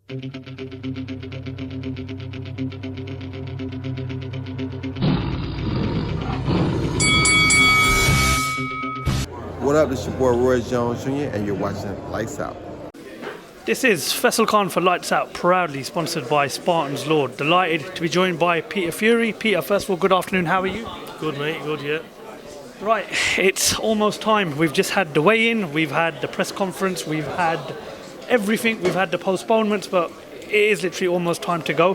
What up, this your boy Roy Jones Jr. and you're watching Lights Out. This is Faisal Khan for Lights Out, proudly sponsored by Spartans Law. Delighted to be joined by Peter Fury. Peter, first of all, good afternoon, how are you? Good, mate, good, yeah. Right, it's almost time. We've just had the weigh-in, we've had the press conference, we've had everything, we've had the postponements, but it is literally almost time to go.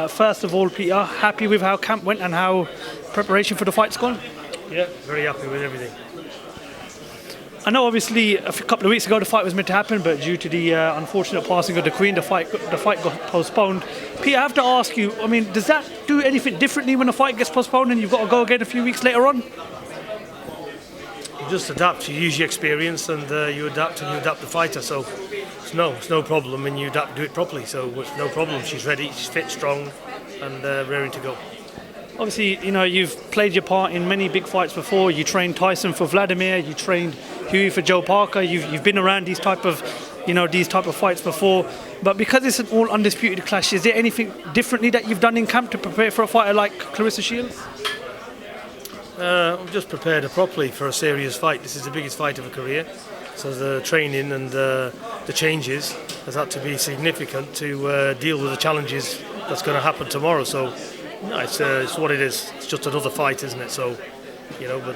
First of all, Peter, happy with how camp went and how preparation for the fight's gone? Yeah, very happy with everything. I know obviously a couple of weeks ago the fight was meant to happen, but due to the unfortunate passing of the Queen, the fight got postponed. Peter, I have to ask you, I mean, does that do anything differently when a fight gets postponed and you've got to go again a few weeks later on? You just adapt, you use your experience and you adapt the fighter, so it's no problem and you adapt, do it properly, so it's no problem. She's ready, she's fit, strong and raring to go. Obviously, you know, you've played your part in many big fights before. You trained Tyson for Vladimir, you trained Huey for Joe Parker. You've been around these type of fights before. But because it's an all undisputed clash, is there anything differently that you've done in camp to prepare for a fighter like Clarissa Shields? I've just prepared her properly for a serious fight. This is the biggest fight of her career. So the training and the changes has had to be significant to deal with the challenges that's going to happen tomorrow. So no, it's what it is. It's just another fight, isn't it? So, you know, but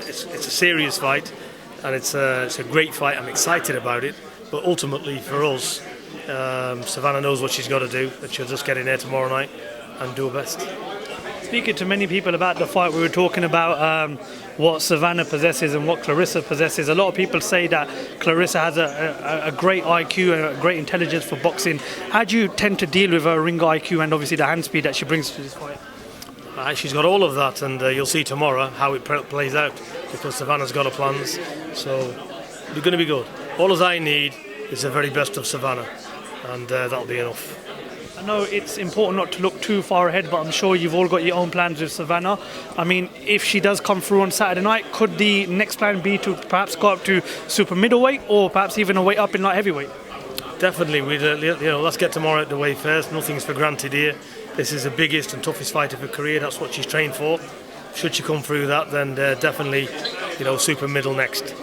it's a serious fight, and it's a great fight. I'm excited about it. But ultimately, for us, Savannah knows what she's got to do, and she'll just get in there tomorrow night and do her best. Speaking to many people about the fight, we were talking about what Savannah possesses and what Clarissa possesses. A lot of people say that Clarissa has a great IQ and a great intelligence for boxing. How do you tend to deal with her ring IQ and obviously the hand speed that she brings to this fight? She's got all of that, and you'll see tomorrow how it plays out, because Savannah's got her plans, so they're going to be good. All as I need is the very best of Savannah, and that'll be enough. I know it's important not to look too far ahead, but I'm sure you've all got your own plans with Savannah. I mean, if she does come through on Saturday night, could the next plan be to perhaps go up to super middleweight or perhaps even a weight up in light heavyweight? Definitely, let's get tomorrow out the way first. Nothing's for granted here. This is the biggest and toughest fight of her career. That's what she's trained for. Should she come through that, then definitely, super middle next.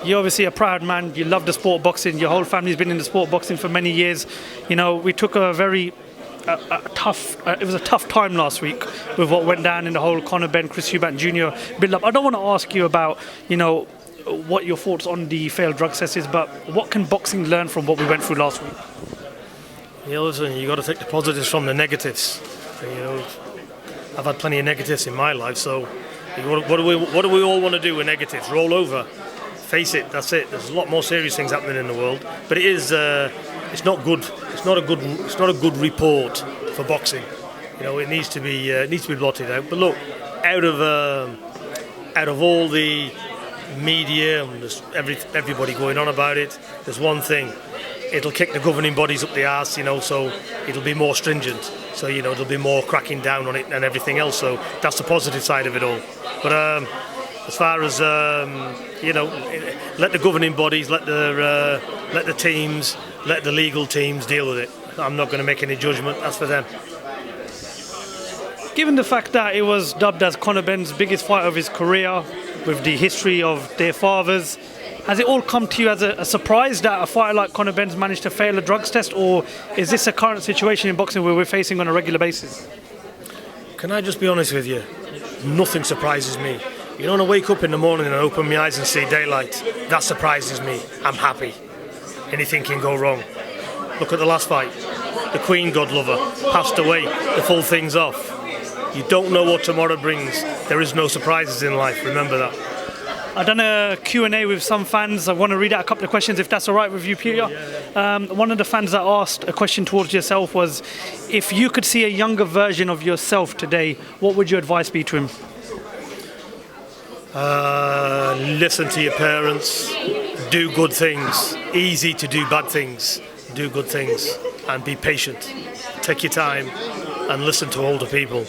You're obviously a proud man. You love the sport boxing. Your whole family's been in the sport boxing for many years. You know, we took a very tough. It was a tough time last week with what went down in the whole Conor Benn, Chris Eubank Jr. build-up. I don't want to ask you about, what your thoughts on the failed drug test is, but what can boxing learn from what we went through last week? Yeah, listen, you got to take the positives from the negatives. I've had plenty of negatives in my life, so what do we all want to do with negatives? Roll over. Face it, that's it. There's a lot more serious things happening in the world, but it is. It's not good. It's not a good report for boxing. It needs to be blotted out. But look, out of all the media and everybody going on about it, there's one thing. It'll kick the governing bodies up the arse, so it'll be more stringent. So there'll be more cracking down on it and everything else. So that's the positive side of it all. But as far as let the governing bodies, let the teams, let the legal teams deal with it. I'm not going to make any judgment. That's for them. Given the fact that it was dubbed as Conor Benn's biggest fight of his career, with the history of their fathers, has it all come to you as a surprise that a fighter like Conor Benn's managed to fail a drugs test, or is this a current situation in boxing where we're facing on a regular basis? Can I just be honest with you? Nothing surprises me. When I wake up in the morning and open my eyes and see daylight, that surprises me. I'm happy. Anything can go wrong. Look at the last fight. The Queen, God love her, passed away. The full thing's off. You don't know what tomorrow brings. There is no surprises in life. Remember that. I've done a Q&A with some fans. I want to read out a couple of questions, if that's all right with you, Peter. One of the fans that asked a question towards yourself was, if you could see a younger version of yourself today, what would your advice be to him? Listen to your parents, do good things. Easy to do bad things. Do good things and be patient. Take your time and listen to older people.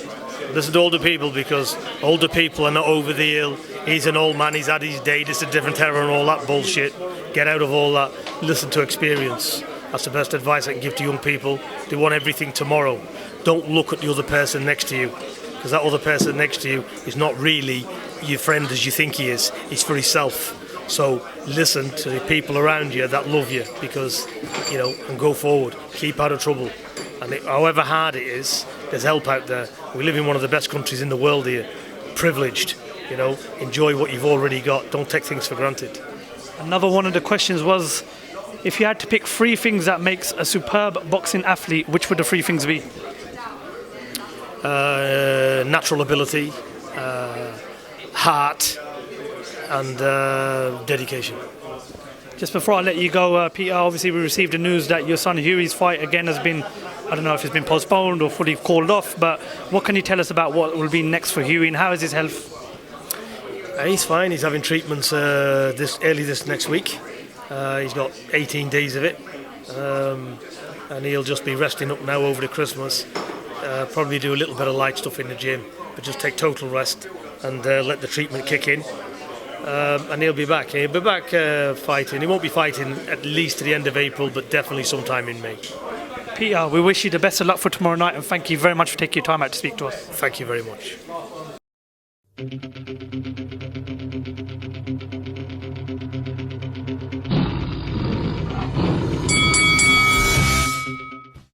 Listen to older people, because older people are not over the hill. He's an old man, he's had his day, this is a different era and all that bullshit. Get out of all that. Listen to experience. That's the best advice I can give to young people. They want everything tomorrow. Don't look at the other person next to you, because that other person next to you is not really your friend as you think he is. He's for himself. So listen to the people around you that love you, because, and go forward. Keep out of trouble. And however hard it is, there's help out there. We live in one of the best countries in the world here. Privileged. Enjoy what you've already got. Don't take things for granted. Another one of the questions was, if you had to pick 3 things that makes a superb boxing athlete, which would the 3 things be? Natural ability, heart, and dedication. Just before I let you go, Peter, obviously we received the news that your son Huey's fight again has been, I don't know if it's been postponed or fully called off, but what can you tell us about what will be next for Huey, and how is his health? He's fine. He's having treatments this next week. He's got 18 days of it, and he'll just be resting up now over the Christmas. Probably do a little bit of light stuff in the gym, but just take total rest and let the treatment kick in. And he'll be back. He'll be back fighting. He won't be fighting at least to the end of April, but definitely sometime in May. Peter, we wish you the best of luck for tomorrow night, and thank you very much for taking your time out to speak to us. Thank you very much.